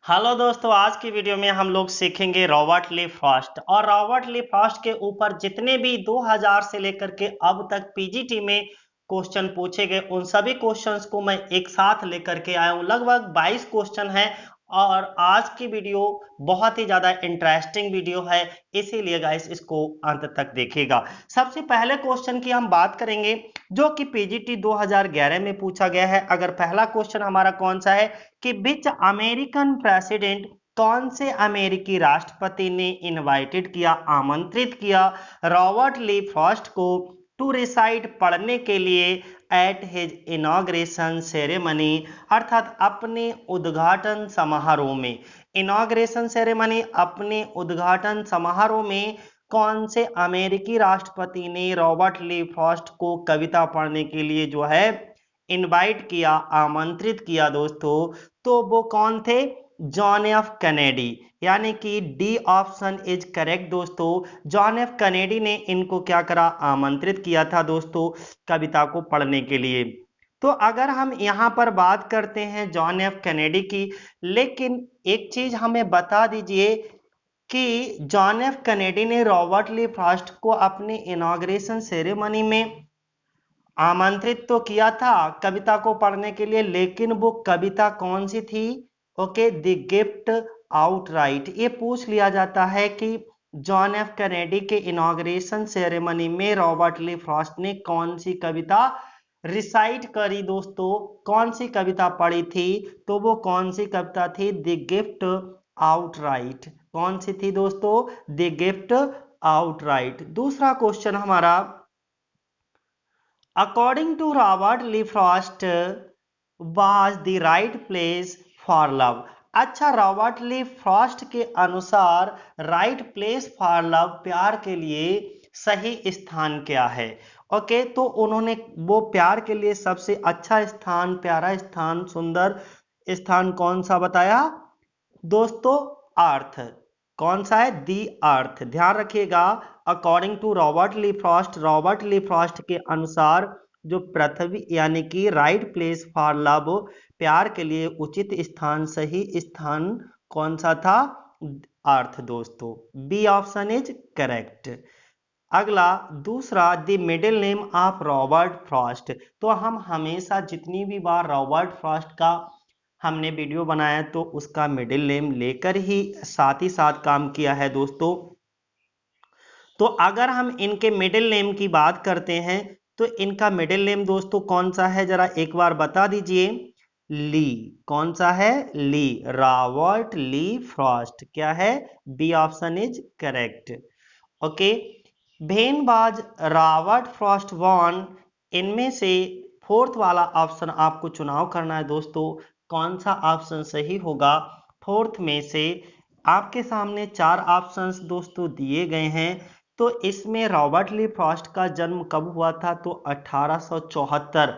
Hello दोस्तों, आज की वीडियो में हम लोग सीखेंगे रॉबर्ट ली फ्रॉस्ट। और रॉबर्ट ली फ्रॉस्ट के ऊपर जितने भी 2000 से लेकर के अब तक पीजीटी में क्वेश्चन पूछे गए, उन सभी क्वेश्चंस को मैं एक साथ लेकर के आया हूं। लगभग 22 क्वेश्चन है और आज की वीडियो बहुत ही ज्यादा इंटरेस्टिंग वीडियो है, इसीलिए गाइस इसको अंत तक देखिएगा। सबसे पहले क्वेश्चन की हम बात करेंगे जो कि पीजीटी 2011 में पूछा गया है। अगर पहला क्वेश्चन हमारा कौन सा है कि विच अमेरिकन प्रेसिडेंट, कौन से अमेरिकी राष्ट्रपति ने इनवाइटेड किया, आमंत्रित किया रॉबर्ट ली फ्रॉस्ट को टू रिसाइड, पढ़ने के लिए एट हिज इनॉग्रेशन सेरेमनी, अर्थात अपने उद्घाटन समारोह में। इनॉग्रेशन सेरेमनी, अपने उद्घाटन समारोह में कौन से अमेरिकी राष्ट्रपति ने रॉबर्ट ली फ्रॉस्ट को कविता पढ़ने के लिए जो है इनवाइट किया, आमंत्रित किया दोस्तों? तो वो कौन थे? जॉन एफ कैनेडी, यानी कि डी ऑप्शन इज करेक्ट दोस्तों। जॉन एफ कैनेडी ने इनको क्या करा? आमंत्रित किया था दोस्तों कविता को पढ़ने के लिए। तो अगर हम यहाँ पर बात करते हैं जॉन एफ कैनेडी की, लेकिन एक चीज हमें बता दीजिए कि जॉन एफ कैनेडी ने रॉबर्ट ली फ्रॉस्ट को अपने इनॉग्रेशन सेरेमनी में आमंत्रित तो किया था कविता को पढ़ने के लिए, लेकिन वो कविता कौन सी थी? Okay, the gift outright. ये पूछ लिया जाता है कि जॉन एफ कैनेडी के इनॉग्रेशन सेरेमनी में रॉबर्ट ली फ्रॉस्ट ने कौन सी कविता रिसाइट करी दोस्तों, कौन सी कविता पढ़ी थी? तो वो कौन सी कविता थी? The gift outright. कौन सी थी दोस्तों? The gift outright. दूसरा क्वेश्चन हमारा, According to Robert Lee Frost, was the right place for love? अच्छा, रॉबर्ट ली फ्रॉस्ट के अनुसार राइट प्लेस फॉर लव, प्यार के लिए सही स्थान क्या है? ओके, तो उन्होंने वो प्यार के लिए सबसे अच्छा स्थान, प्यारा स्थान, सुंदर स्थान कौन सा बताया दोस्तों? अर्थ। कौन सा है? दी अर्थ। ध्यान रखिएगा, according to Robert Lee Frost, Robert Lee Frost के अनुसार जो पृथ्वी यानी कि राइट प्लेस फॉर लव, प्यार के लिए उचित स्थान, सही स्थान कौन सा था? अर्थ दोस्तों। B option is correct. अगला दूसरा, the middle name of Robert Frost. तो हम हमेशा जितनी भी बार रॉबर्ट फ्रॉस्ट का हमने वीडियो बनाया तो उसका मिडिल नेम लेकर ही साथ काम किया है दोस्तों। तो अगर हम इनके मिडिल नेम की बात करते हैं तो इनका मिडिल नेम दोस्तों कौन सा है, जरा एक बार बता दीजिए। ली। कौन सा है? ली। Robert Lee Frost. क्या है? B option is correct. Okay, भेनबाज रॉबर्ट फ्रॉस्ट वॉन, इनमें से फोर्थ वाला ऑप्शन आपको चुनाव करना है दोस्तों। कौन सा ऑप्शन सही होगा फोर्थ में से? आपके सामने चार ऑप्शंस दोस्तों दिए गए हैं। तो इसमें रॉबर्ट ली फ्रॉस्ट का जन्म कब हुआ था? तो 1874।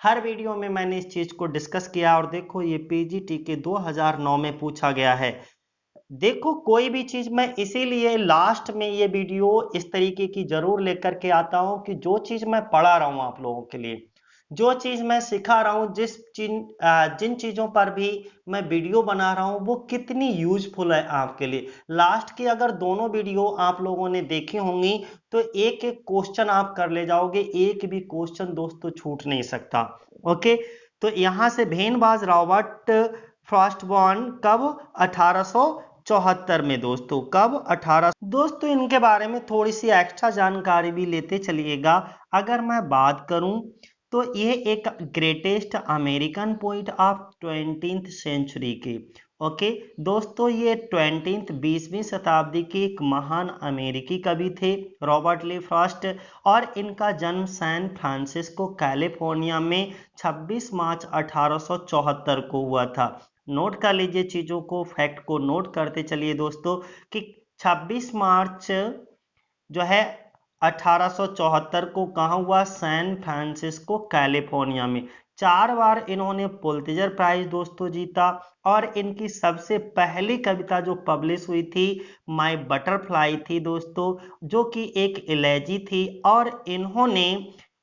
हर वीडियो में मैंने इस चीज को डिस्कस किया और देखो ये पीजीटी के 2009 में पूछा गया है। देखो, कोई भी चीज मैं इसीलिए लास्ट में ये वीडियो इस तरीके की जरूर लेकर के आता हूं कि जो चीज मैं पढ़ा रहा हूं आप लोगों के लिए, जो चीज मैं सिखा रहा हूं, जिन चीजों पर भी मैं वीडियो बना रहा हूं, वो कितनी यूजफुल है आपके लिए। लास्ट की अगर दोनों वीडियो आप लोगों ने देखी होंगी तो एक एक क्वेश्चन आप कर ले जाओगे, एक भी क्वेश्चन दोस्तों छूट नहीं सकता। ओके, तो यहां से भेनबाज रॉबर्ट फ्रॉस्ट बॉर्न कब? 1874 में दोस्तों। कब? 18। दोस्तों इनके बारे में थोड़ी सी एक्स्ट्रा जानकारी भी लेते चलिएगा। अगर मैं बात करूं तो ये एक greatest American poet of 20th century के, ओके दोस्तों, ये 20वीं शताब्दी के एक महान अमेरिकी कवि थे रॉबर्ट ली फ्रॉस्ट। और इनका जन्म सैन फ्रांसिस्को कैलिफोर्निया में 26 मार्च 1874 को हुआ था। नोट कर लीजिए चीजों को, फैक्ट को नोट करते चलिए दोस्तों कि 26 मार्च जो है 1874 को कहाँ हुआ? सैन फ्रांसिस्को कैलिफोर्निया में। 4 बार इन्होंने पुलित्जर प्राइज दोस्तों जीता। और इनकी सबसे पहली कविता जो पब्लिश हुई थी माय बटरफ्लाई थी दोस्तों, जो कि एक इलेजी थी। और इन्होंने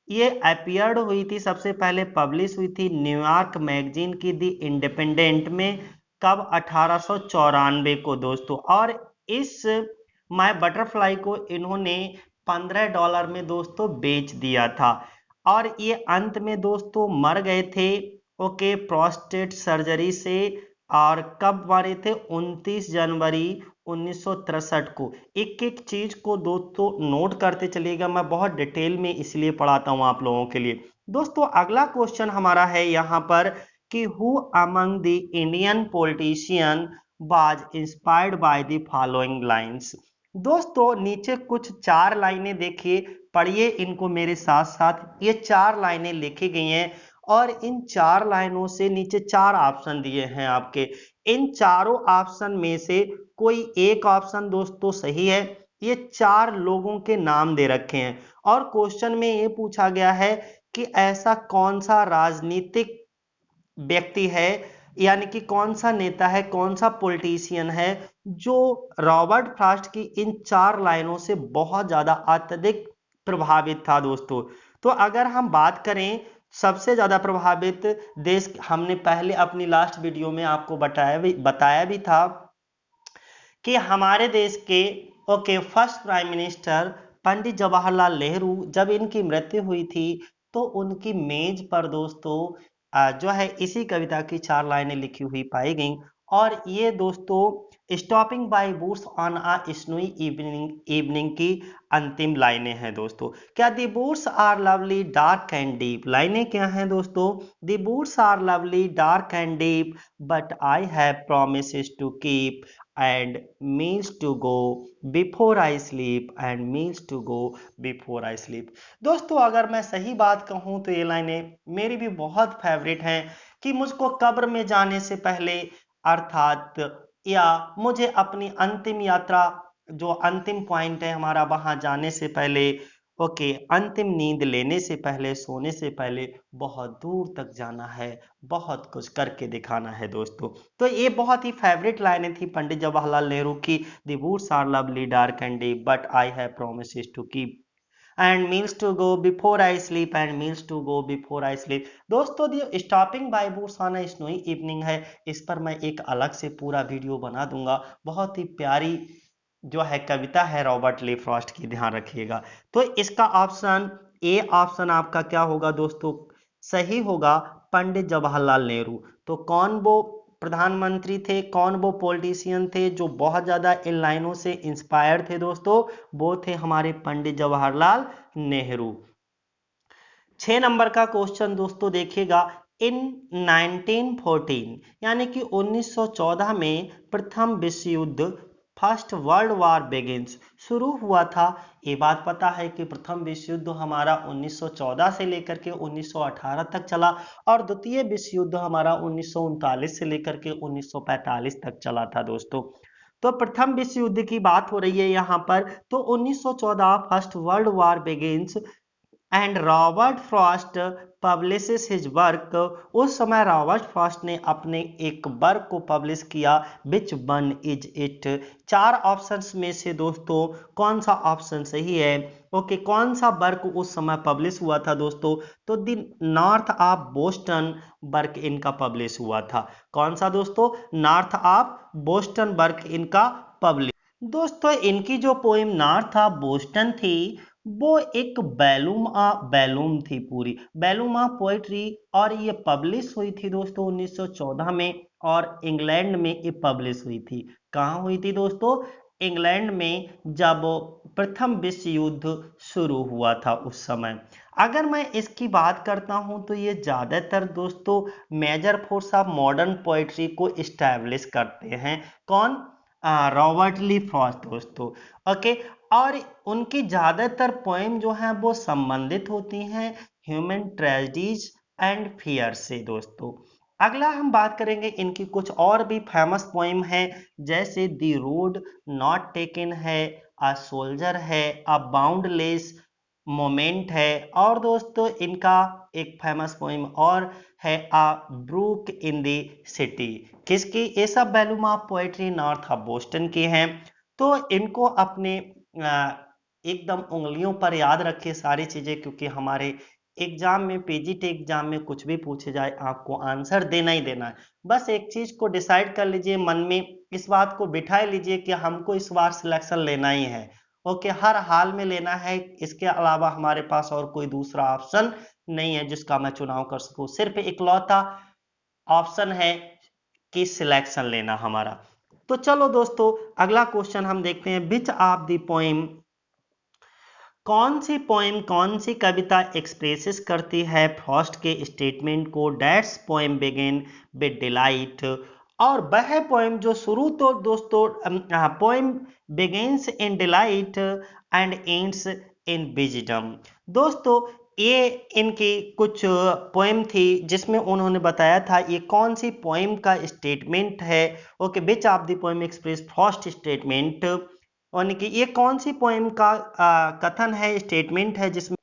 ये अपीयर्ड हुई थी, सबसे पहले पब्लिश हुई थी न्यूयॉर्क मैगजीन की द इंडिपेंडेंट में कब? 1894 को दोस्तों। और इस माय बटरफ्लाई को इन्होंने $15 में दोस्तों बेच दिया था। और ये अंत में दोस्तों मर गए थे, ओके, प्रोस्टेट सर्जरी से। और कब मरे थे? 29 जनवरी 1963 को। एक एक चीज को दोस्तों नोट करते चलिएगा, मैं बहुत डिटेल में इसलिए पढ़ाता हूं आप लोगों के लिए। दोस्तों अगला क्वेश्चन हमारा है यहाँ पर कि who among the Indian politician was inspired by the following lines. दोस्तों नीचे कुछ 4 लाइनें देखिए, पढ़िए इनको मेरे साथ साथ। ये 4 लाइनें लिखी गई हैं और इन 4 लाइनों से नीचे 4 ऑप्शन दिए हैं आपके। इन चारों ऑप्शन में से कोई एक ऑप्शन दोस्तों सही है। ये 4 लोगों के नाम दे रखे हैं और क्वेश्चन में ये पूछा गया है कि ऐसा कौन सा राजनीतिक व्यक्ति है, यानी कि कौन सा नेता है, कौन सा पॉलिटिशियन है जो रॉबर्ट फ्रॉस्ट की इन 4 लाइनों से बहुत ज्यादा अत्यधिक प्रभावित था दोस्तों। तो अगर हम बात करें सबसे ज्यादा प्रभावित देश, हमने पहले अपनी लास्ट वीडियो में आपको बताया भी था कि हमारे देश के ओके फर्स्ट प्राइम मिनिस्टर पंडित जवाहरलाल नेहरू, जब इनकी मृत्यु हुई थी तो उनकी मेज पर दोस्तों जो है इसी कविता की 4 लाइनें लिखी हुई पाई गई। और ये दोस्तों stopping by woods on a snowy evening की अंतिम लाइनें हैं दोस्तों। क्या the woods are lovely dark and deep, लाइनें क्या हैं दोस्तों? The woods are lovely dark and deep but I have promises to keep and meals to go before I sleep and meals to go before I sleep। दोस्तों अगर मैं सही बात कहूं तो ये लाइनें मेरी भी बहुत फेवरेट हैं कि मुझको कब्र में जाने से पहले, अर्थात या मुझे अपनी अंतिम यात्रा, जो अंतिम पॉइंट है हमारा, वहां जाने से पहले, ओके, अंतिम नींद लेने से पहले, सोने से पहले बहुत दूर तक जाना है, बहुत कुछ करके दिखाना है दोस्तों। तो ये बहुत ही फेवरेट लाइनें थी पंडित जवाहरलाल नेहरू की। The woods are lovely dark and deep but I have promises to keep and miles to go before I sleep and miles to go before I sleep. दोस्तों the stopping by woods on a snowy evening है, इस पर मैं एक अलग से पूरा video बना दूंगा। बहुत ही प्यारी जो है कविता है रॉबर्ट ली फ्रॉस्ट की, ध्यान रखिएगा। तो इसका ऑप्शन ए ऑप्शन आपका क्या होगा दोस्तों? सही होगा पंडित जवाहरलाल नेहरू। तो कौन वो प्रधानमंत्री थे, कौन वो पॉलिटिशियन थे जो बहुत ज्यादा इन लाइनों से इंस्पायर्ड थे दोस्तों? वो थे हमारे पंडित जवाहरलाल नेहरू। 6 नंबर का क्वेश्चन दोस्तों देखिएगा। इन 1914 यानी कि 1914 में प्रथम विश्व युद्ध, फर्स्ट वर्ल्ड वॉर बिगिंस, शुरू हुआ था। ये बात पता है कि प्रथम विश्व युद्ध हमारा 1914 से लेकर के 1918 तक चला और द्वितीय विश्व युद्ध हमारा 1939 से लेकर के 1945 तक चला था दोस्तों। तो प्रथम विश्व युद्ध की बात हो रही है यहाँ पर। तो 1914 first world war begins and Robert Frost publishes his work. उस समय रॉबर्ट फ्रॉस्ट ने अपने एक वर्क को पब्लिश किया। Which one is it? 4 options में से दोस्तों कौन सा ऑप्शन सही है? ओके, कौन सा वर्क उस समय पब्लिश हुआ था दोस्तों? तो the north of Boston work इनका पब्लिश हुआ था। कौन सा दोस्तों? नॉर्थ ऑफ बोस्टन वर्क इनका पब्लिश। दोस्तों इनकी जो पोएम नॉर्थ ऑफ बोस्टन थी वो एक बैलूम थी, पूरी बैलूम ऑफ पोएट्री, और ये पब्लिश हुई थी दोस्तों 1914 में और इंग्लैंड में ये पब्लिश हुई थी। कहाँ हुई थी दोस्तों? इंग्लैंड में, जब प्रथम विश्व युद्ध शुरू हुआ था उस समय। अगर मैं इसकी बात करता हूं तो ये ज्यादातर दोस्तों major force of modern poetry को इस्टेब्लिश करते हैं। कौन? रॉबर्ट ली फ्रॉस्ट दोस्तों। ओके, और उनकी ज्यादातर पोएम जो हैं वो संबंधित होती हैं ह्यूमन ट्रेजेडीज एंड फियर से दोस्तों। अगला हम बात करेंगे इनकी कुछ और भी फेमस पोएम है, जैसे द रोड नॉट टेकन है, अ सोल्जर है, अ बाउंडलेस मोमेंट है, और दोस्तों इनका एक फेमस पोएम और है अ ब्रूक इन द सिटी। किसकी? ये सब volume of poetry north of Boston की हैं। तो इनको अपने एकदम उंगलियों पर याद रखिए सारी चीजें, क्योंकि हमारे एग्जाम में, पीजीटी एग्जाम में कुछ भी पूछे जाए आपको आंसर देना ही देना है। बस एक चीज को डिसाइड कर लीजिए मन में, इस बात को बिठा लीजिए कि हमको इस बार सिलेक्शन लेना ही है। ओके, हर हाल में लेना है, इसके अलावा हमारे पास और कोई दूसरा ऑप्शन नहीं है जिसका मैं चुनाव कर सकूं। सिर्फ इकलौता ऑप्शन है कि सिलेक्शन लेना हमारा। तो चलो दोस्तों, अगला क्वेश्चन हम देखते हैं। विच ऑफ द पोएम, कौन सी पोएम, कौन सी कविता एक्सप्रेसेस करती है फ्रॉस्ट के स्टेटमेंट को, that's poem begin with delight. और वह पोएम जो शुरू तो दोस्तों poem begins in delight and ends in wisdom. दोस्तों ये इनकी कुछ पोएम थी जिसमें उन्होंने बताया था ये कौन सी पोएम का स्टेटमेंट है। Okay, which of the poem express first statement, यानी कि ये कौन सी पोएम का कथन है, स्टेटमेंट है जिसमें।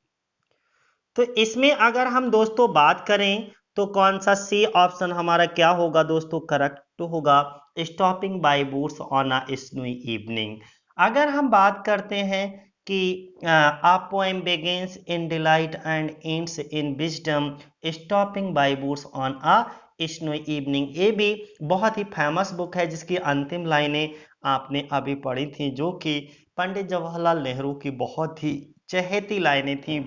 तो इसमें अगर हम दोस्तों बात करें तो कौन सा सी ऑप्शन हमारा क्या होगा दोस्तों, करेक्ट होगा, stopping by woods on a snowy evening. अगर हम बात करते हैं कि a poem begins in delight and ends in wisdom, stopping by woods on a snowy evening, ये भी बहुत ही फेमस बुक है जिसकी अंतिम लाइनें आपने अभी पढ़ी थी, जो कि पंडित जवाहरलाल नेहरू की बहुत ही चहेती लाइनें थी।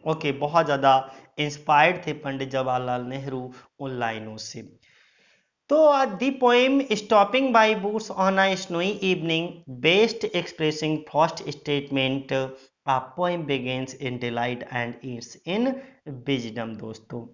ओके, बहुत ज़्यादा इंस्पायर्ड थे पंडित जवाहरलाल नेहरू उन लाइनों से। तो the poem stopping by woods on a snowy evening best expressing first statement, a poem begins in delight and it's in wisdom. दोस्तों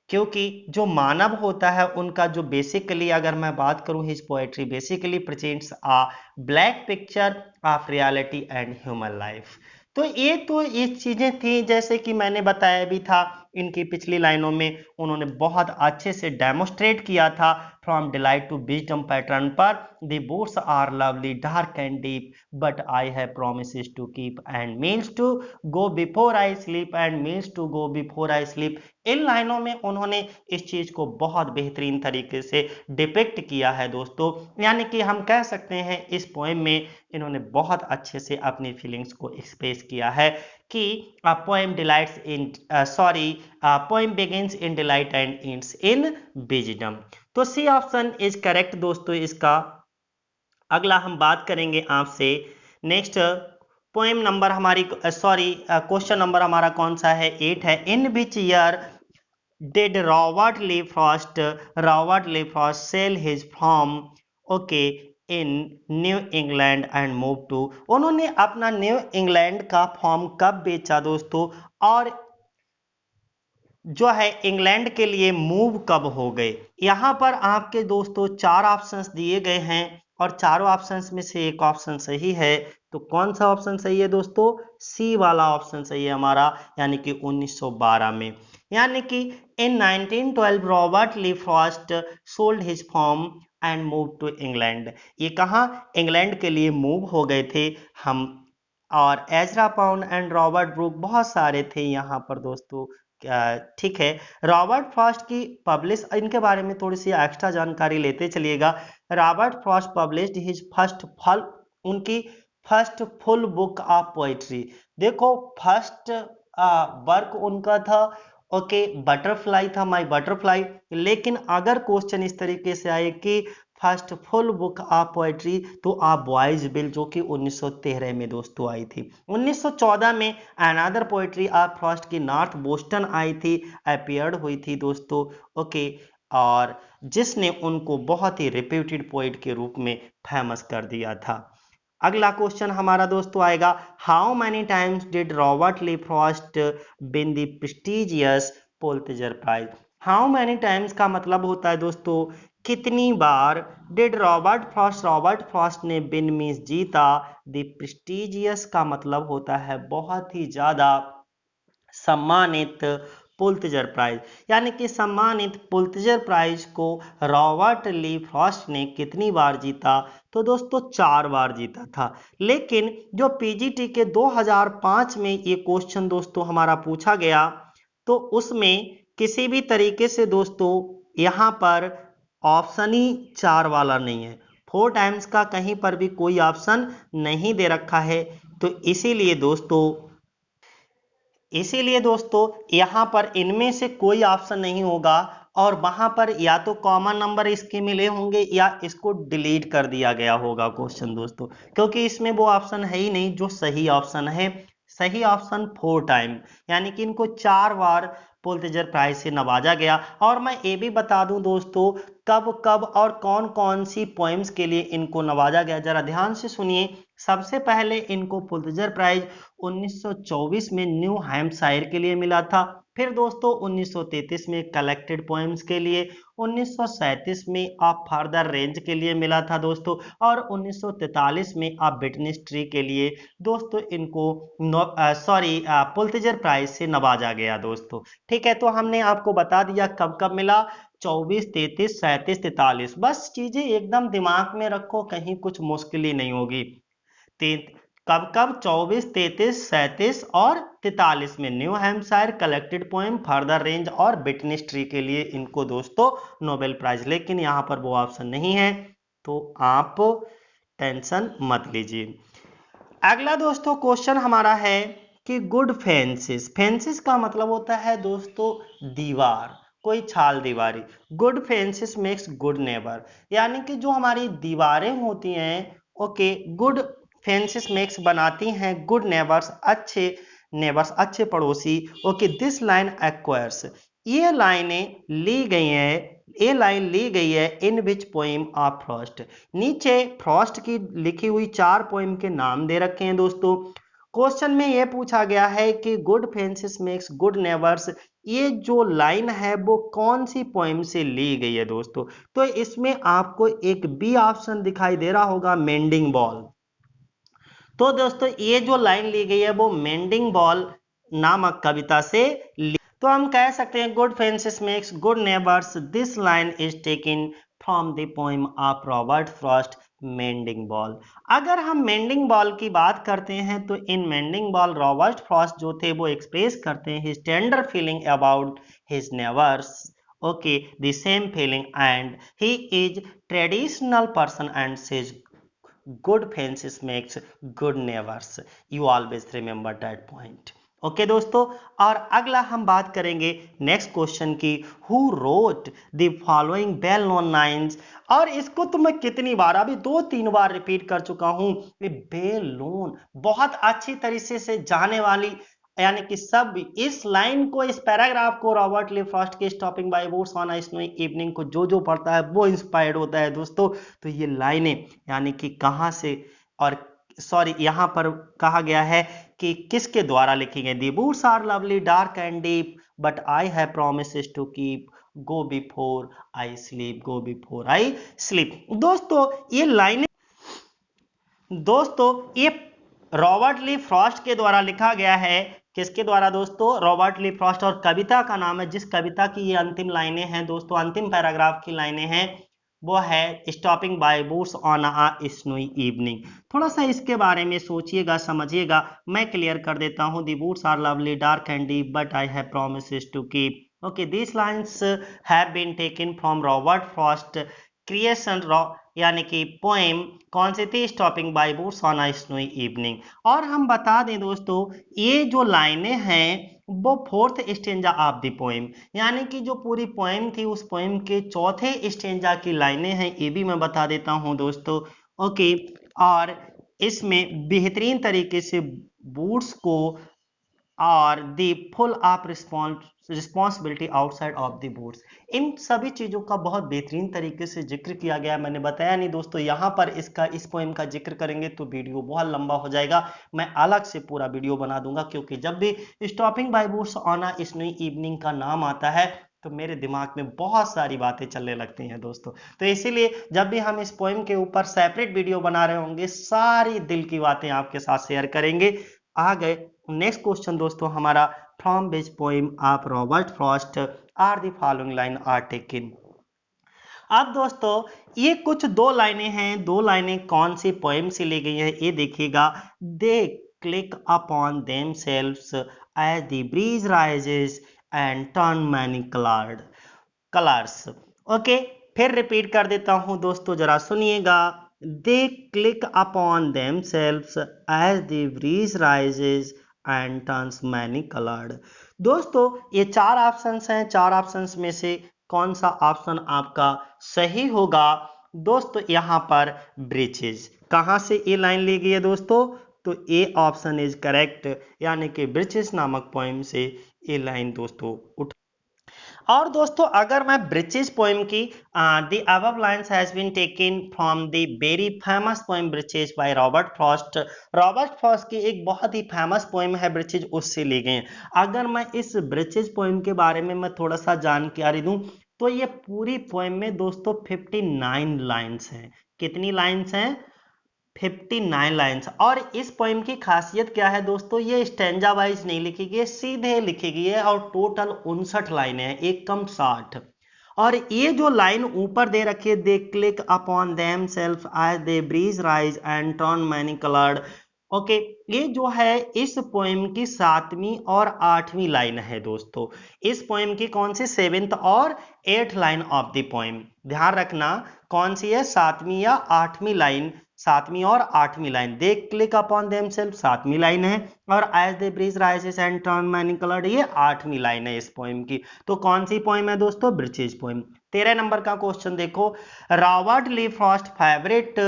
क्योंकि जो मानव होता है उनका जो बेसिकली, अगर मैं बात करूं, his poetry basically presents a black picture of reality and human life. तो ये चीजें थी, जैसे कि मैंने बताया भी था, इनकी पिछली लाइनों में उन्होंने बहुत अच्छे से डेमोस्ट्रेट किया था। From delight to wisdom pattern पर, the woods are lovely dark and deep but I have promises to keep and means to go before I sleep and means to go before I sleep. इन लाइनों में उन्होंने इस चीज को बहुत बेहतरीन तरीके से डिपिक्ट किया है दोस्तों। यानी कि हम कह सकते हैं इस पोएम में इन्होंने बहुत अच्छे से अपनी फीलिंग्स को एक्सप्रेस किया है कि poem delights in poem begins in delight and ends in wisdom. तो सी ऑप्शन इज करेक्ट दोस्तों इसका। अगला हम बात करेंगे आपसे नेक्स्ट पोएम नंबर हमारी, क्वेश्चन नंबर हमारा कौन सा है, 8 है। In which year did Robert Lee Frost sell his farm, okay, in New England and move to. उन्होंने अपना न्यू इंग्लैंड का फॉर्म कब बेचा दोस्तों, और जो है इंग्लैंड के लिए मूव कब हो गए। यहाँ पर आपके दोस्तों 4 ऑप्शंस दिए गए हैं और चारों ऑप्शंस में से एक ऑप्शन सही है। तो कौन सा ऑप्शन सही है दोस्तों, सी वाला ऑप्शन सही है हमारा, यानी कि 1912 में। यानी कि in 1912 Robert Lee Frost sold his farm and move to England. ये कहाँ, इंग्लैंड के लिए मूव हो गए थे हम। और Ezra Pound and Robert Brooke बहुत सारे थे यहाँ पर दोस्तों। ठीक है, रॉबर्ट फ्रॉस्ट की पब्लिश, इनके बारे में थोड़ी सी एक्स्ट्रा जानकारी लेते चलिएगा। रॉबर्ट फ्रॉस्ट पब्लिश्ड हिज उनकी first full book of poetry. देखो फर्स्ट वर्क उनका था, ओके, बटरफ्लाई था, माय बटरफ्लाई। लेकिन अगर क्वेश्चन इस तरीके से आए कि first full book of poetry, तो आप बॉयज बिल जो कि 1913 में दोस्तों आई थी। 1914 में अनदर पोएट्री ऑफ फ्रॉस्ट की नॉर्थ बोस्टन आई थी, अपीयर्ड हुई थी दोस्तों। ओके, और जिसने उनको बहुत ही रिप्यूटेड पोइट के रूप में फेमस कर दिया था। अगला क्वेश्चन हमारा दोस्तों आएगा, how many times did Robert Lee Frost win the prestigious Pulitzer prize. How many times का मतलब होता है दोस्तों कितनी बार, डिड रॉबर्ट फ्रॉस्ट ने विन मीन्स जीता, द प्रेस्टिजियस का मतलब होता है बहुत ही ज्यादा सम्मानित, पुलित्जर प्राइज, यानी कि सम्मानित पुलित्जर प्राइज को रॉबर्ट ली फ्रॉस्ट ने कितनी बार जीता, तो दोस्तों 4 बार जीता था। लेकिन जो पीजीटी के 2005 में ये क्वेश्चन दोस्तों हमारा पूछा गया, तो उसमें किसी भी तरीके से दोस्तों यहाँ पर ऑप्शन ही 4 वाला नहीं है, 4 टाइम्स का कहीं पर भी कोई ऑप्शन नहीं दे रखा है। तो इसीलिए दोस्तों इसीलिए दोस्तों यहाँ पर इनमें से कोई ऑप्शन नहीं होगा और वहां पर या तो कॉमन नंबर इसके मिले होंगे या इसको डिलीट कर दिया गया होगा क्वेश्चन दोस्तों, क्योंकि इसमें वो ऑप्शन है ही नहीं जो सही ऑप्शन है। सही ऑप्शन 4 टाइम, यानी कि इनको 4 बार पुलित्जर प्राइज से नवाजा गया। और मैं ये भी बता दूं दोस्तों कब कब और कौन कौन सी पोएम्स के लिए इनको नवाजा गया, जरा ध्यान से सुनिए। सबसे पहले इनको पुलित्जर प्राइज 1924 में न्यू हैम्पशायर के लिए मिला था। फिर दोस्तों 1933 में कलेक्टेड पोएम्स के लिए, 1937 में आप फर्दर रेंज के लिए मिला था दोस्तों, और 1943 में आप बिटनेस ट्री के लिए दोस्तों इनको पुलित्जर प्राइज से नवाजा गया दोस्तों। ठीक है, तो हमने आपको बता दिया कब कब मिला, 24, 33, 37, 43। बस चीजें एकदम दिमाग में रखो, कहीं कुछ मुश्किल ही नहीं होगी। कब कब 24, 33, 37 और 43 में new Hampshire, collected poem, further range और बिटनेस ट्री के लिए इनको दोस्तों नोबेल प्राइज। लेकिन यहां पर वो ऑप्शन नहीं है, तो आप टेंशन मत लीजिए। अगला दोस्तों क्वेश्चन हमारा है कि गुड फेंसिस। फेंसिस का मतलब होता है दोस्तों दीवार, कोई छाल दीवारी। Good fancies makes good neighbour, यानी कि जो हमारी दीवारें होती हैं, ओके, गुड फेंसिस मेक्स बनाती हैं गुड नेबर्स, अच्छे पड़ोसी। ओके, दिस लाइन एक्वायर्स, ये लाइनें ली गई हैं, ये लाइन ली गई है in which poem of Frost. नीचे फ्रॉस्ट की लिखी हुई 4 पोएम के नाम दे रखे हैं दोस्तों। क्वेश्चन में यह पूछा गया है कि good fancies makes good neighbours, ये जो लाइन है वो कौन सी पोएम से ली गई है दोस्तों। तो इसमें आपको एक बी ऑप्शन दिखाई दे रहा होगा, मेंडिंग बॉल। तो दोस्तों ये जो लाइन ली गई है वो मेंडिंग बॉल नामक कविता से तो हम कह सकते हैं good fancies makes good neighbours, this line is taken from the poem of Robert Frost, mending ball. अगर हम मेंडिंग बॉल की बात करते हैं तो इन मेंडिंग बॉल रॉबर्ट फ्रॉस्ट जो थे वो एक्सप्रेस करते हैं his tender feeling about his neighbours, okay, the same feeling, and he is traditional person and says good fences makes good neighbors, you always remember that point। Okay दोस्तों, और अगला हम बात करेंगे नेक्स्ट क्वेश्चन की, who wrote the following well known lines. और इसको तो मैं कितनी बार, अभी 2-3 बार रिपीट कर चुका हूं। वेल नोन, बहुत अच्छी तरीके से जाने वाली, यानी कि सब इस लाइन को, इस पैराग्राफ को रॉबर्ट ली फ्रॉस्ट के stopping by woods on a snowy evening को जो पढ़ता है वो इंस्पायर्ड होता है दोस्तों। तो ये लाइनें यानी कि कहां से, और सॉरी यहां पर कहा गया है कि किसके द्वारा लिखी गई। The woods are lovely dark and deep but I have promises to keep, go before I sleep, go before I sleep. दोस्तों ये लाइनें ये रॉबर्ट ली फ्रॉस्ट के द्वारा लिखा गया है। किसके द्वारा दोस्तों, रॉबर्ट ली फ्रॉस्ट। और कविता का नाम है, जिस कविता की ये अंतिम लाइनें हैं दोस्तों, अंतिम पैराग्राफ की लाइनें हैं, वो है stopping by woods on a snowy evening. थोड़ा सा इसके बारे में सोचिएगा, समझिएगा, मैं क्लियर कर देता हूं। The woods are lovely dark and deep but I have promises to keep. Okay, these lines have been taken from Robert Frost creation, यानी कि पोएम कौन सी थी, stopping by woods on a snowy evening. और हम बता दें दोस्तों ये जो लाइनें हैं वो 4th stanza of the poem, यानी कि जो पूरी पोएम थी उस पोएम के 4थे स्टेंजा की लाइनें हैं, ये भी मैं बता देता हूं दोस्तों। ओके, और इसमें बेहतरीन तरीके से बूट्स को और the full of responsibility outside of the woods, इन सभी चीजों का बहुत बेहतरीन तरीके से जिक्र किया गया है। मैंने बताया नहीं दोस्तों, यहाँ पर इस पोएम का जिक्र करेंगे तो वीडियो बहुत लंबा हो जाएगा, मैं अलग से पूरा वीडियो बना दूंगा, क्योंकि जब भी stopping by woods on a snowy evening का नाम आता है तो मेरे दिमाग में बहुत सारी बातें चलने लगती हैं दोस्तों। तो इसीलिए जब भी हम इस पोएम के ऊपर सेपरेट वीडियो बना रहे होंगे, सारी दिल की बातें आपके साथ शेयर करेंगे। आ गए नेक्स्ट क्वेश्चन दोस्तों हमारा, from which poem of Robert Frost are the following line are taken. अब दोस्तों ये कुछ 2 लाइनें हैं, 2 लाइनें कौन सी पोएम से ली गई है ये देखिएगा। They click upon themselves as the breeze rises and turn many colours. Okay, फिर रिपीट कर देता हूं दोस्तों, जरा सुनिएगा। They click upon themselves as the breeze rises and turns many coloured. दोस्तों ये चार ऑप्शंस हैं, चार ऑप्शंस में से कौन सा ऑप्शन आपका सही होगा? दोस्तों यहाँ पर ब्रिचेज, कहाँ से ये लाइन ली गई है दोस्तों? तो ए ऑप्शन इज करेक्ट, यानी कि ब्रिचेज नामक पोइम से ये लाइन दोस्तों उठ। और दोस्तों अगर मैं ब्रिचेज पोइम की the above lines has been taken from the very famous poem birches by Robert Frost. Robert Frost की एक बहुत ही फेमस पोइम है ब्रिचेज, उससे ली गई। अगर मैं इस ब्रिचेज पोइम के बारे में मैं थोड़ा सा जानकारी दूं तो ये पूरी पोइम में दोस्तों 59 लाइन्स हैं। कितनी लाइन्स हैं? 59 लाइन्स। और इस पोइम की खासियत क्या है दोस्तों? ये स्टैंजा वाइज नहीं लिखी गई है, सीधे लिखी गई है और टोटल 59 लाइनें हैं, एक कम 60। और ये जो लाइन ऊपर दे रखी है, they click upon them self as they breeze rise and turn many coloured. Okay, ये जो है इस पोइम की 7वीं और 8वीं लाइन है दोस्तों। इस पोइम की कौन सी? 7th और 8th line of the poem. ध्यान रखना कौन सी है, 7वीं या 8वीं लाइन, 7वीं और 8वीं line. They click upon themselves 7वीं लाइन है, और as they breeze rises and turn many coloured ये 8वीं लाइन है इस पोइम की। तो कौन सी पोइम है दोस्तों? Birches poem. 13 नंबर का क्वेश्चन देखो, Robert Lee Frost favourite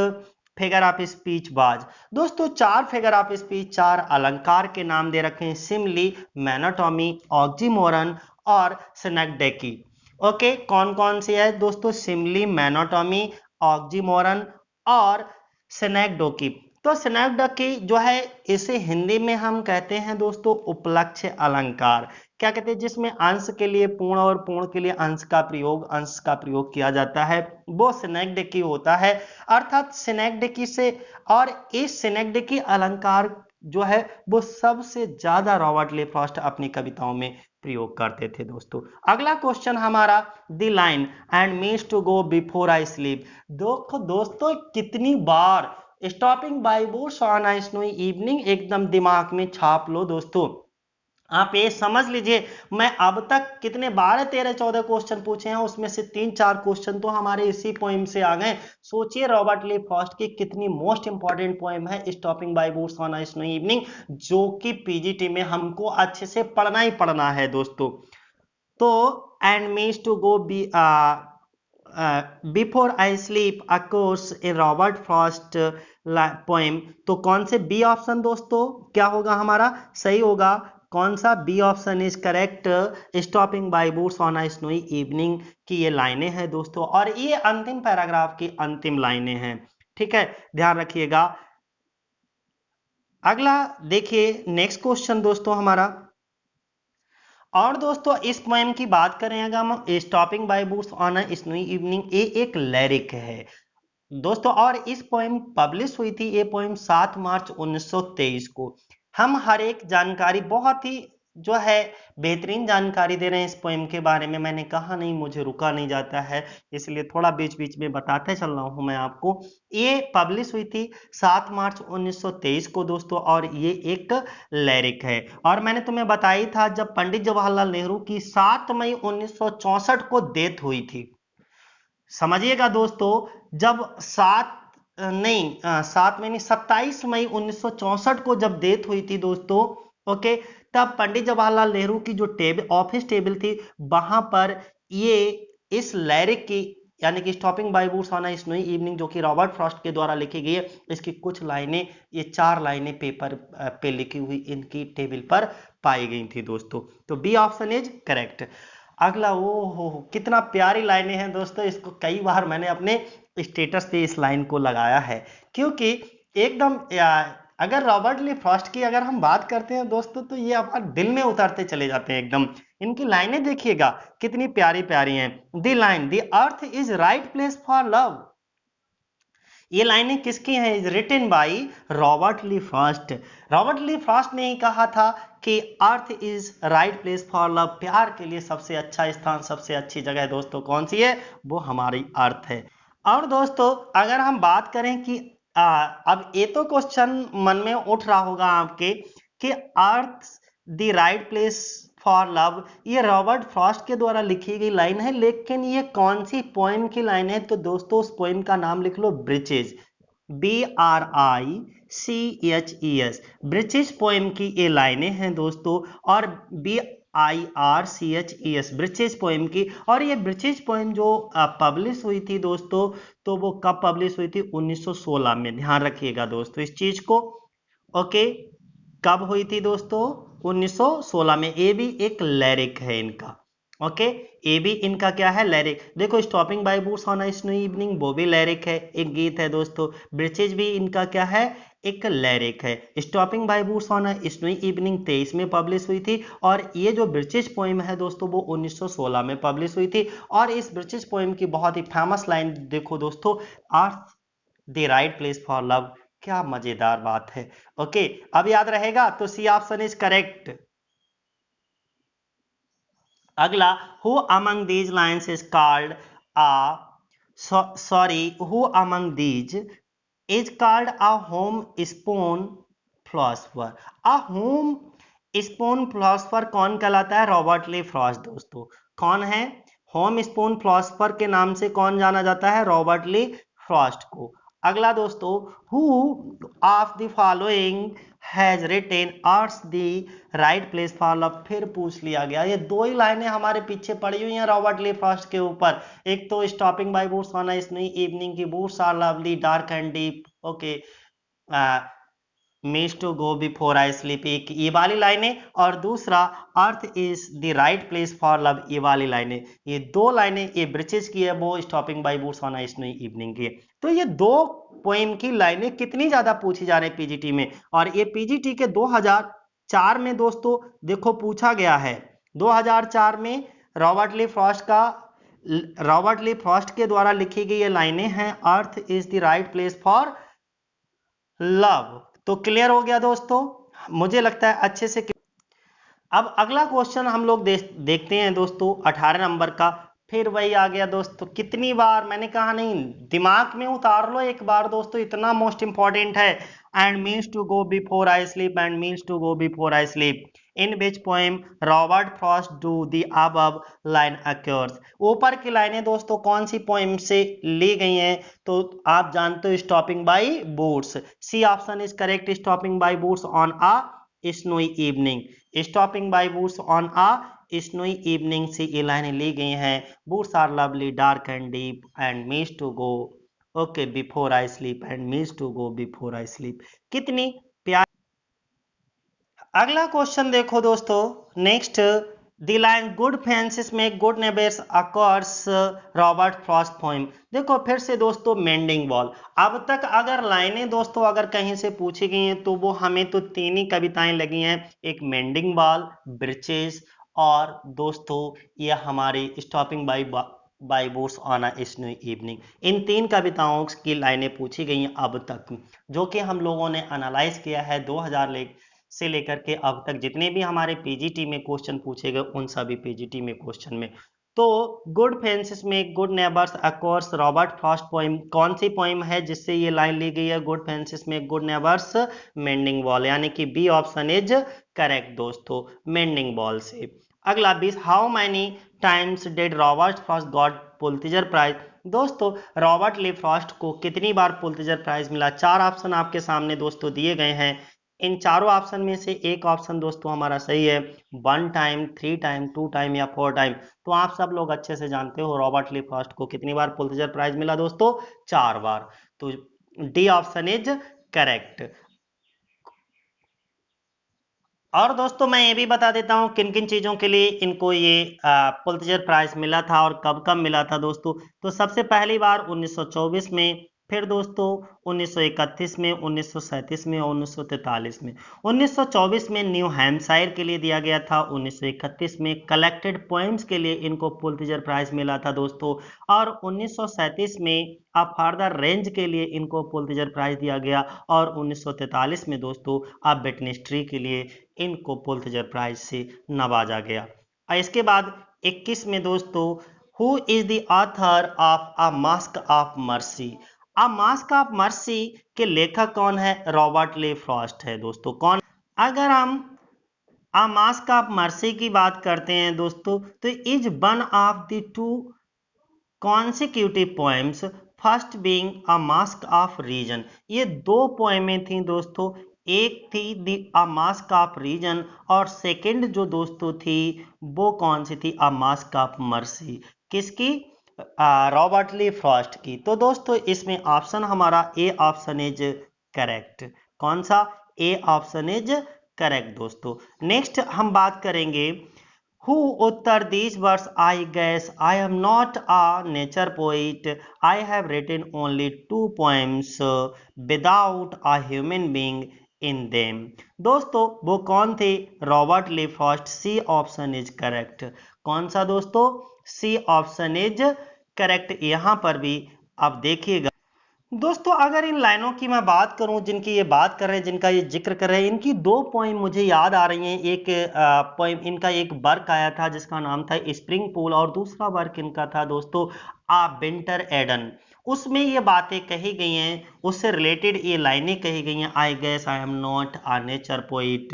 figure of speech was. दोस्तों चार फिगर ऑफ स्पीच, चार अलंकार के नाम दे रखे हैं, सिमली, मैनाटॉमी, ऑक्सीमोरन और सिनेक्डेकी। ओके, कौन कौन सी है दोस्तों? सिमली, मैनाटॉमी, ऑक्सीमोरन और सिनेक्डोकी। तो सिनेक्डोकी जो है इसे हिंदी में हम कहते हैं दोस्तों उपलक्ष्य अलंकार। क्या कहते हैं? जिसमें अंश के लिए पूर्ण और पूर्ण के लिए अंश का प्रयोग किया जाता है, वो सिनेक्डेकी होता है। अर्थात सिनेक्डेकी से, और इस सिनेक्डेकी अलंकार जो है वो सबसे ज्यादा रॉबर्ट ली फ्रॉस्ट अपनी कविताओं में प्रयोग करते थे दोस्तों। अगला क्वेश्चन हमारा, the line and means to go before I sleep. दोस्तों कितनी बार stopping by woods on a snowy evening एकदम दिमाग में छाप लो दोस्तों। आप ये समझ लीजिए, मैं अब तक कितने 12 13 14 क्वेश्चन पूछे हैं, उसमें से 3-4 क्वेश्चन तो हमारे इसी पोइम से आ गए। सोचिए रॉबर्ट ली फ्रॉस्ट की कितनी मोस्ट इंपॉर्टेंट पोइम है stopping by woods on a snowy evening, जो कि पीजीटी में हमको अच्छे से पढ़ना ही पढ़ना है दोस्तों। तो and means to go before I sleep occurs in Robert Frost poem. तो कौन से? बी ऑप्शन दोस्तों क्या होगा हमारा? सही होगा। कौन सा? B option is correct, stopping by woods on a snowy evening की ये लाइनें हैं दोस्तों, और ये अंतिम पैराग्राफ की अंतिम लाइनें हैं। ठीक है, ध्यान रखिएगा। अगला देखिए नेक्स्ट क्वेश्चन दोस्तों हमारा, और दोस्तों इस पोएम की बात करें अगर हम, stopping by woods on a snowy evening, ये एक लिरिक है दोस्तों, और इस पोएम पब्लिश हुई थी ये पोएम 7 मार्च 1923 को। हम हर एक जानकारी बहुत ही जो है बेहतरीन जानकारी दे रहे हैं इस पोएम के बारे में। मैंने कहा नहीं, मुझे रुका नहीं जाता है, इसलिए थोड़ा बीच बीच में बताते चल रहा हूं मैं आपको। ये पब्लिश हुई थी 7 मार्च 1923 को दोस्तों, और ये एक लिरिक है। और मैंने तुम्हें बताया था जब पंडित जवाहरलाल नेहरू की 7 मई 1964 को डेथ हुई थी। समझिएगा दोस्तों, जब 7 मई नहीं, 27 मई 1964 को जब डेथ हुई थी दोस्तों, ओके, तब पंडित जवाहरलाल नेहरू की जो ऑफिस टेबल थी, वहां पर ये इस लिरिक की, यानी कि stopping by woods on a snowy evening, जो कि रॉबर्ट फ्रॉस्ट के द्वारा लिखी गई है, इसकी कुछ लाइनें, ये 4 लाइनें पेपर पे लिखी हुई इनकी टेबल पर पाई गई थी दोस्तों। तो बी ऑप्शन इज करेक्ट। अगला, ओ हो कितना प्यारी लाइनें हैं दोस्तों, इसको कई बार मैंने अपने स्टेटस पे इस लाइन को लगाया है, क्योंकि एकदम अगर रॉबर्ट ली फ्रॉस्ट की अगर हम बात करते हैं दोस्तों, तो ये हमारे दिल में उतरते चले जाते हैं एकदम। इनकी लाइनें देखिएगा कितनी प्यारी प्यारी हैं। The line, the earth is right place for love, ये लाइनें किसकी हैं? Is written by Robert Lee Frost. Robert Lee Frost ने ही कहा था कि earth is right place for love, प्यार के लिए सबसे अच्छा स्थान, सबसे अच्छी जगह दोस्तों कौन सी है? वो हमारी अर्थ है। और दोस्तों अगर हम बात करें कि अब ये तो क्वेश्चन मन में उठ रहा होगा आपके कि earth the right place for love, ये रॉबर्ट फ्रॉस्ट के द्वारा लिखी गई लाइन है, लेकिन ये कौन सी पोएम की लाइन है? तो दोस्तों उस पोएम का नाम लिख लो ब्रिचेज। BRICHES, ब्रिटिश पोएम की ये लाइनें हैं दोस्तों। और BIRCHES, ब्रिटिश पोएम की। और ये ब्रिटिश पोएम जो पब्लिश हुई थी दोस्तों, तो वो कब पब्लिश हुई थी? 1916 में। ध्यान रखिएगा दोस्तों इस चीज को। ओके, कब हुई थी दोस्तों? 1916 में। ये भी एक लिरिक है इनका। ओके, ये भी इनका क्या है? लिरिक। देखो, stopping by woods on a snowy evening, वो भी लिरिक है, एक गीत है दोस्तों। ब्रिटिश भी इनका क्या है? एक लिरिक है। Stopping by woods on a snowy evening 23 में पब्लिश हुई थी। और ये जो ब्रिटिश पोएम है दोस्तों, वो 1916 में पब्लिश हुई थी। और इस ब्रिटिश पोएम की बहुत ही फेमस लाइन देखो दोस्तों, earth the right place for love. क्या मजेदार बात है। ओके, अब याद रहेगा तो सी ऑप्शन इज करेक्ट। अगला, who among these lines is called a who among these is called a home spoon philosopher. A home spoon philosopher कौन कहलाता है? रॉबर्ट ली फ्रॉस्ट दोस्तों। कौन है? होम स्पून फिलोसफर के नाम से कौन जाना जाता है? रॉबर्ट ली फ्रॉस्ट को। अगला दोस्तों, who of the following has retain earth the right place for love. फिर पूछ लिया गया। ये दो ही लाइनें हमारे पीछे पड़ी हुई हैं रॉबर्ट ली फ्रॉस्ट के ऊपर। एक तो stopping by woods on a snowy evening की, woods are lovely dark and deep. Okay, means to go before I sleep, एक ये वाली लाइनें। और दूसरा, earth is the right place for love, ये वाली लाइनें। ये दो लाइनें ये ब्रिटिश की है, वो stopping by woods on a snowy evening की है। तो ये दो पोएम की लाइनें कितनी ज्यादा पूछी जा रही है पीजीटी में। और ये पीजीटी के 2004 में दोस्तों देखो पूछा गया है। 2004 में रॉबर्ट ली फ्रॉस्ट का रॉबर्ट ली फ्रॉस्ट के द्वारा लिखी गई ये लाइनें हैं, अर्थ is the right place for love. तो क्लियर हो गया दोस्तों, मुझे लगता है अच्छे से। अब अगला क्वेश्चन हम लोग देखते हैं दोस्तों 18 नंबर का। फिर वही आ गया दोस्तों, कितनी बार मैंने कहा नहीं, दिमाग में उतार लो एक बार दोस्तों, इतना मोस्ट इंपॉर्टेंट है। And means to go before I sleep, and means to go before I sleep, in which poem Robert Frost do the above line occurs. ऊपर की लाइनें दोस्तों कौन सी पोएम से ली गई हैं? तो आप जानते हो, stopping by woods. C option is correct, stopping by woods on a snowy evening. Stopping by woods on a snowy evening से ये लाइनें ली गई हैं। Woods are lovely dark and deep, and means to go okay before I sleep, and means to go before I sleep. कितनी प्यार। अगला question देखो दोस्तों, next, the line good fences make good neighbours occurs Robert Frost poem. देखो फिर से दोस्तों, mending wall. अब तक अगर लाइनें दोस्तों अगर कहीं से पूछी गई हैं तो वो हमें तो तीन ही कविताएं लगी हैं, एक मेंडिंग वॉल, ब्रिचेस, और दोस्तों ये हमारी stopping by woods on a snow evening. इन तीन कविताओं की लाइनें पूछी गई हैं अब तक, जो कि हम लोगों ने एनालाइज किया है 2000 से लेकर के अब तक जितने भी हमारे पीजीटी में क्वेश्चन पूछे गए उन सभी पीजीटी में क्वेश्चन में। तो good fences make good neighbours occurs Robert Frost poem, कौन सी पोएम है जिससे ये लाइन ली गई है? Good fences make good neighbours mending wall, यानी कि बी ऑप्शन इज करेक्ट दोस्तों, मेंडिंग वॉल से। अगला 20, how many times did Robert Frost got Pulitzer prize. दोस्तों रॉबर्ट ली फ्रॉस्ट को कितनी बार पुलित्जर प्राइज मिला? चार ऑप्शन आपके सामने दोस्तों दिए गए हैं। इन चारों ऑप्शन में से एक ऑप्शन दोस्तों हमारा सही है, 1 टाइम, 3 टाइम, 2 टाइम या 4 टाइम। तो आप सब लोग अच्छे से जानते हो रॉबर्ट ली फ्रॉस्ट को कितनी बार पुलित्जर प्राइज मिला दोस्तों? 4 बार। तो डी ऑप्शन इज करेक्ट। और दोस्तों मैं ये भी बता देता हूँ किन किन चीज़ों के लिए इनको ये पुलित्जर प्राइज मिला था और कब कब मिला था दोस्तों। तो सबसे पहली बार 1924 में, फिर दोस्तों 1931 में, 1937 में और 1943 में। 1924 में न्यू हैम्पशायर के लिए दिया गया था, 1931 में कलेक्टेड पोएम्स के लिए इनको पुलित्जर प्राइज मिला था दोस्तों, और 1937 में अ फर्दर रेंज के लिए इनको पुलित्जर प्राइज दिया गया, और 1943 में दोस्तों अ विटनेस के लिए इनको पुलित्जर प्राइज से नवाजा गया। और इसके बाद 21 में दोस्तों, who is the author of a masque of mercy. A masque of mercy के लेखक कौन है? रॉबर्ट ली फ्रॉस्ट है दोस्तों। कौन? अगर हम अ मास्क ऑफ मर्सी की बात करते हैं दोस्तों, तो is one of the two consecutive poems first being a masque of reason. ये दो पोएमें थी दोस्तों, एक थी the a masque of reason और सेकंड जो दोस्तों थी वो कौन सी थी, अ मास्क ऑफ मर्सी। किसकी? रॉबर्ट ली फ्रॉस्ट की। तो दोस्तों इसमें ऑप्शन हमारा ए ऑप्शन इज करेक्ट। कौन सा? ए ऑप्शन इज करेक्ट दोस्तों। नेक्स्ट हम बात करेंगे Who uttered these words? I guess I am not a nature poet. I have written only two poems without a human being in them. दोस्तों वो कौन थे? Robert Lee Frost. C option is correct. कौन सा दोस्तों? C option is correct. यहां पर भी आप देखिएगा दोस्तों, अगर इन लाइनों की मैं बात करूं जिनकी ये बात कर रहे हैं, जिनका ये जिक्र कर रहे हैं, इनकी दो पोइम मुझे याद आ रही हैं। एक पोइम इनका एक वर्क आया था जिसका नाम था स्प्रिंग पूल, और दूसरा वर्क इनका था दोस्तों आ विंटर एडन। उसमें ये बातें कही गई हैं, उससे रिलेटेड ये लाइनें कही गई हैं। I guess I am not a nature poet,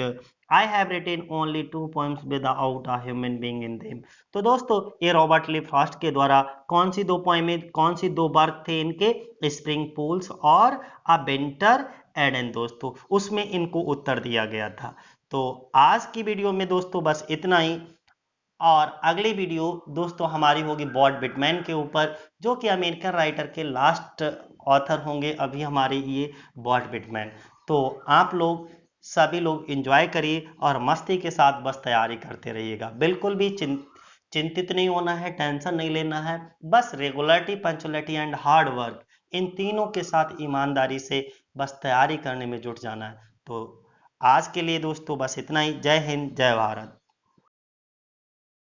I have written only two poems without a human being in them. तो दोस्तों ये रॉबर्ट ली फ्रॉस्ट के द्वारा कौन सी दो पोइमें, कौन सी दो वर्क थे इनके? स्प्रिंग पूल्स और अ विंटर एडन दोस्तों, उसमें इनको उत्तर दिया गया था। तो आज की वीडियो में दोस्तों बस इतना ही, और अगली वीडियो दोस्तों हमारी होगी वॉल्ट विटमैन के ऊपर, जो कि अमेरिकन राइटर के लास्ट ऑथर होंगे अभी हमारे ये वॉल्ट विटमैन। तो आप लोग सभी लोग एंजॉय करिए और मस्ती के साथ बस तैयारी करते रहिएगा। बिल्कुल भी चिंतित नहीं होना है, टेंशन नहीं लेना है। बस regularity, punctuality and hard work, इन तीनों के साथ ईमानदारी से बस तैयारी करने में जुट जाना है। तो आज के लिए दोस्तों बस इतना ही। जय हिंद, जय भारत।